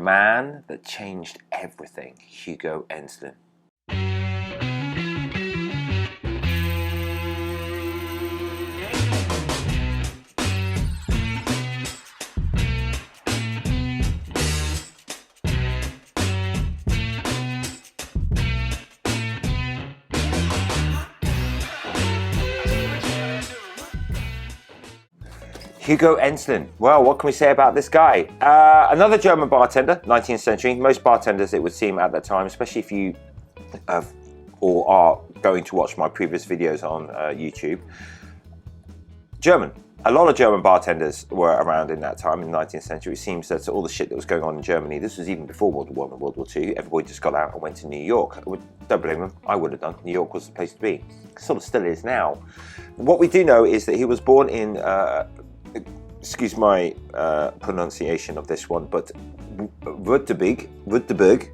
man that changed everything, Hugo Ensslin. Hugo Ensslin. Well, what can we say about this guy? Another German bartender, 19th century. Most bartenders, it would seem at that time, especially if you or are going to watch my previous videos on YouTube. German. A lot of German bartenders were around in that time, in the 19th century. It seems that all the shit that was going on in Germany, this was even before World War I and World War II, everybody just got out and went to New York. Don't blame them, I would have done. New York was the place to be. Sort of still is now. What we do know is that he was born in excuse my pronunciation of this one, but Württemberg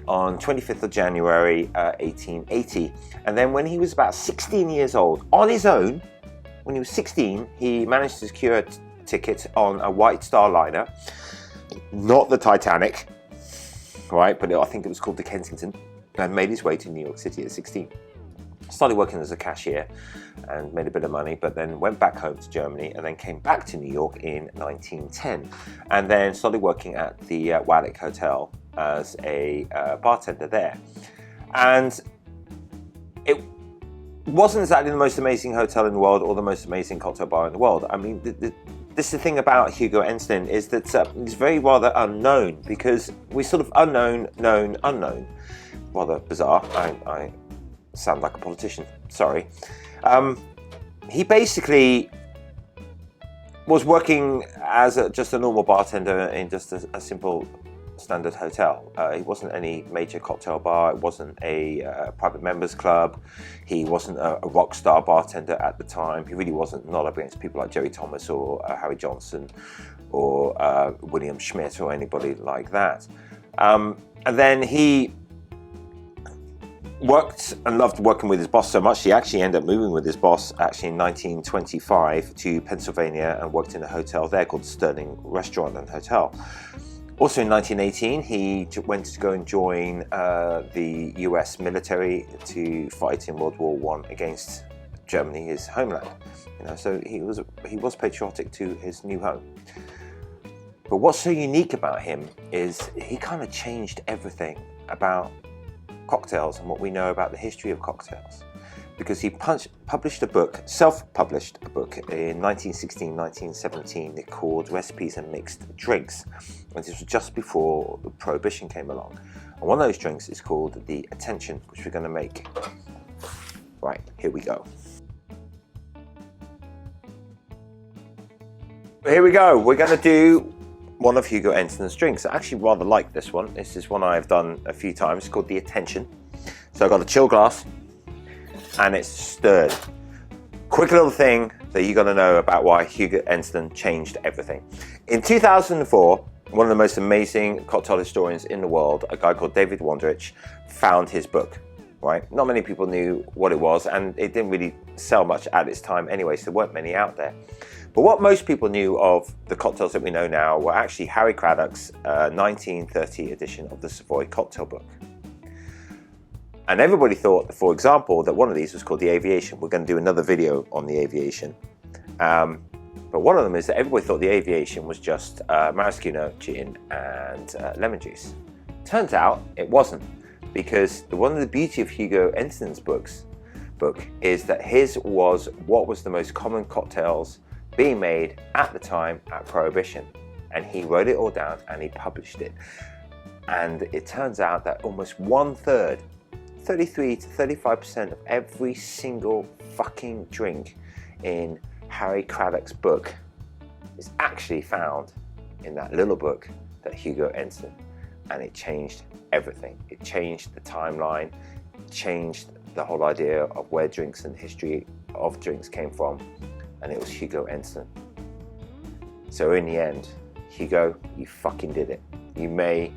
on 25th of January 1880. And then when he was about 16 years old, on his own, when he was 16, he managed to secure a ticket on a White Star liner, not the Titanic, right, but I think it was called the Kensington, and made his way to New York City at 16. Started working as a cashier and made a bit of money, but then went back home to Germany and then came back to New York in 1910, and then started working at the Wallick Hotel as a bartender there. And it wasn't exactly the most amazing hotel in the world or the most amazing cocktail bar in the world. I mean, this is the thing about Hugo Ensslin, is that he's very rather unknown, because we're sort of unknown, known, unknown. Rather bizarre. I sound like a politician, sorry. He basically was working as just a normal bartender in just a simple standard hotel. He wasn't any major cocktail bar, it wasn't a private members club, he wasn't a rock star bartender at the time. He really wasn't, not up against people like Jerry Thomas or Harry Johnson or William Schmidt or anybody like that. And then he worked and loved working with his boss so much, he actually ended up moving with his boss actually in 1925 to Pennsylvania and worked in a hotel there called Sterling Restaurant and Hotel. Also in 1918, he went to go and join the US military to fight in World War I against Germany, his homeland. You know, so he was patriotic to his new home. But what's so unique about him is he kind of changed everything about cocktails and what we know about the history of cocktails, because he published a book, self-published a book in 1916-1917 called Recipes and Mixed Drinks, and this was just before Prohibition came along. And one of those drinks is called the Attention, which we're going to make. Right, here we go. Here we go, we're going to do one of Hugo Enslin's drinks. I actually rather like this one. This is one I've done a few times. It's called the Attention. So I've got a chill glass and it's stirred. Quick little thing that you got to know about why Hugo Ensslin changed everything. In 2004, one of the most amazing cocktail historians in the world, a guy called David Wondrich, found his book. Right? Not many people knew what it was, and it didn't really sell much at its time anyway, so there weren't many out there. But what most people knew of the cocktails that we know now were actually Harry Craddock's 1930 edition of the Savoy Cocktail Book. And everybody thought, for example, that one of these was called the Aviation. We're going to do another video on the Aviation. But one of them is that everybody thought the Aviation was just maraschino, gin, and lemon juice. Turns out it wasn't, because one of the beauty of Hugo Enslin's book is that his was what was the most common cocktails being made at the time at Prohibition, and he wrote it all down and he published it. And it turns out that almost 1/3, 33 to 35% of every single fucking drink in Harry Craddock's book is actually found in that little book that Hugo Ensslin, and it changed everything. It changed the timeline, it changed the whole idea of where drinks and history of drinks came from, and it was Hugo Ensslin. So in the end, Hugo, you fucking did it. You may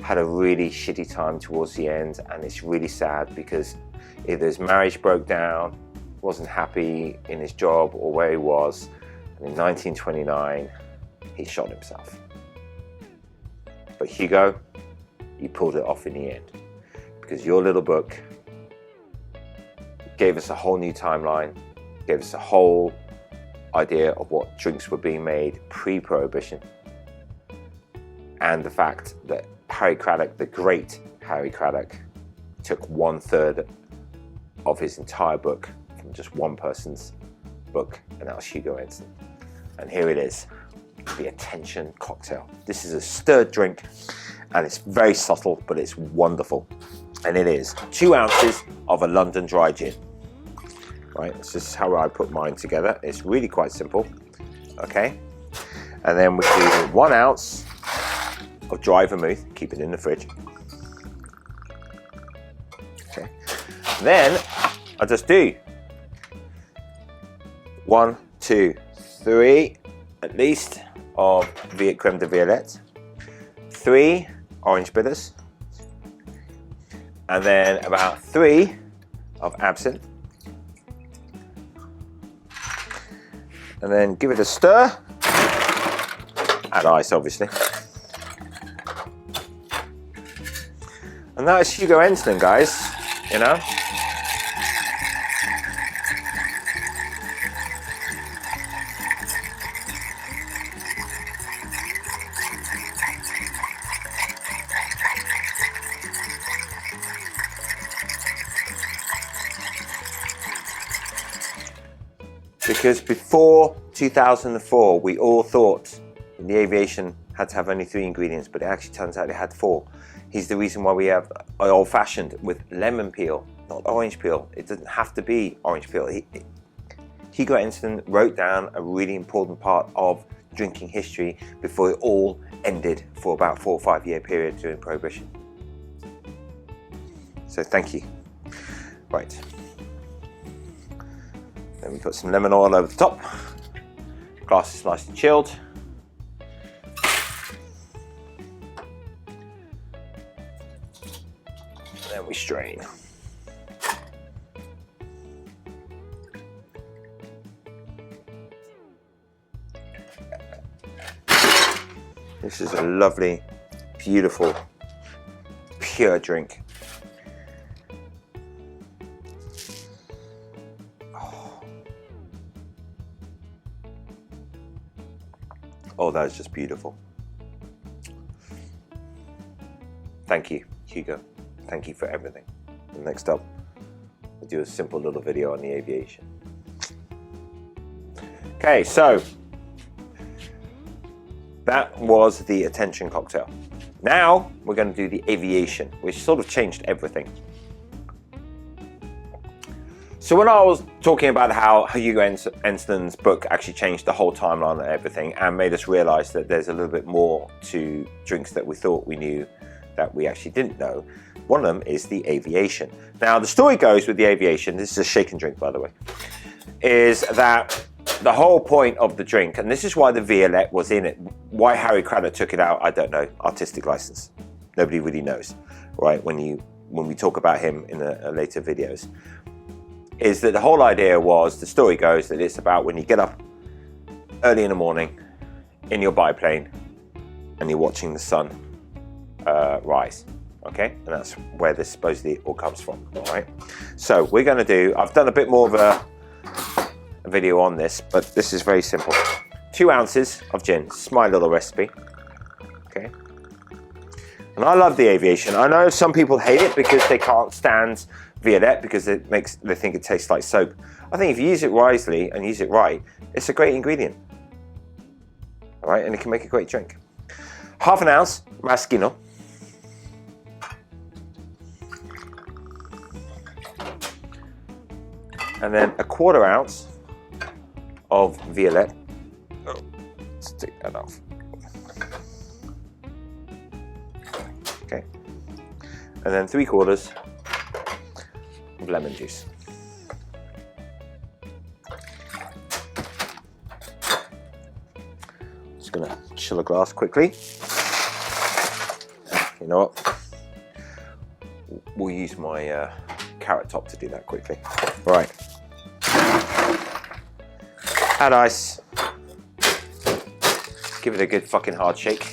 had a really shitty time towards the end, and it's really sad because either his marriage broke down, wasn't happy in his job or where he was, and in 1929 he shot himself. But Hugo, you pulled it off in the end, because your little book gave us a whole new timeline, gave us a whole idea of what drinks were being made pre-Prohibition, and the fact that Harry Craddock, the great Harry Craddock, took 1/3 of his entire book from just one person's book, and that was Hugo Ensslin. And here it is, the Attention cocktail. This is a stirred drink, and it's very subtle, but it's wonderful. And it is 2 ounces of a London dry gin. Right, this is how I put mine together. It's really quite simple, okay? And then we do 1 ounce of dry vermouth, keep it in the fridge. Okay, then I just do 1, 2, 3, at least, of Creme de Violette, 3 orange bitters, and then about 3 of absinthe. And then give it a stir. Add ice, obviously. And that is Hugo Ensslin, guys, you know. Because before 2004, we all thought the Aviation had to have only 3 ingredients, but it actually turns out it had 4. He's the reason why we have an old-fashioned with lemon peel, not orange peel. It doesn't have to be orange peel. Hugo Ensslin wrote down a really important part of drinking history before it all ended for about 4 or 5 year period during Prohibition. So thank you. Right. Then we put some lemon oil over the top. Glass is nice and chilled. And then we strain. This is a lovely, beautiful, pure drink. Oh, that is just beautiful. Thank you, Hugo. Thank you for everything. And next up, we'll do a simple little video on the Aviation. Okay, so that was the Attention cocktail. Now we're going to do the Aviation, which sort of changed everything. So when I was talking about how Hugo Enslin's book actually changed the whole timeline and everything and made us realize that there's a little bit more to drinks that we thought we knew that we actually didn't know, one of them is the Aviation. Now the story goes with the Aviation, this is a shaken drink by the way, is that the whole point of the drink, and this is why the Violette was in it, why Harry Craddock took it out, I don't know, artistic license. Nobody really knows, right, when we talk about him in later videos. Is that the whole idea was, the story goes that it's about when you get up early in the morning in your biplane and you're watching the sun rise, okay? And that's where this supposedly all comes from, all right? So we're gonna do, I've done a bit more of a video on this, but this is very simple. 2 ounces of gin, this is my little recipe, okay? And I love the Aviation. I know some people hate it because they can't stand Violette because they think it tastes like soap. I think if you use it wisely and use it right, it's a great ingredient. All right, and it can make a great drink. 1/2 ounce Maraschino. And then 1/4 ounce of Violette. Oh, let's take that off. Okay. And then 3/4 of lemon juice. Just gonna chill a glass quickly. You know what? We'll use my carrot top to do that quickly. Right. Add ice. Give it a good fucking hard shake.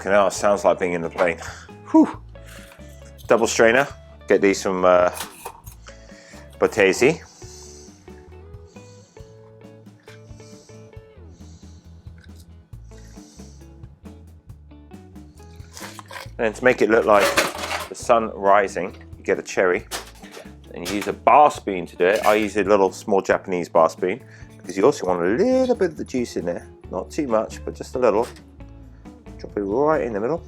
Fucking hell, it sounds like being in the plane. Whew. Double strainer. Get these from Bottesi. And to make it look like the sun rising, you get a cherry. And you use a bar spoon to do it. I use a little small Japanese bar spoon because you also want a little bit of the juice in there. Not too much, but just a little. Drop it right in the middle.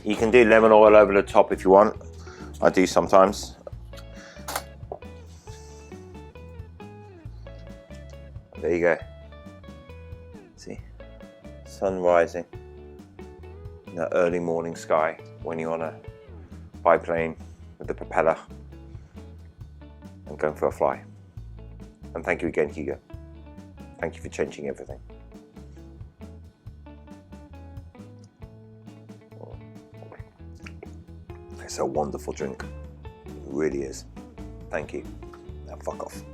You can do lemon oil over the top if you want. I do sometimes. There you go. See, sun rising. In that early morning sky when you're on a biplane with the propeller and going for a fly. And thank you again, Hugo. Thank you for changing everything. It's a wonderful drink. It really is. Thank you. Now fuck off.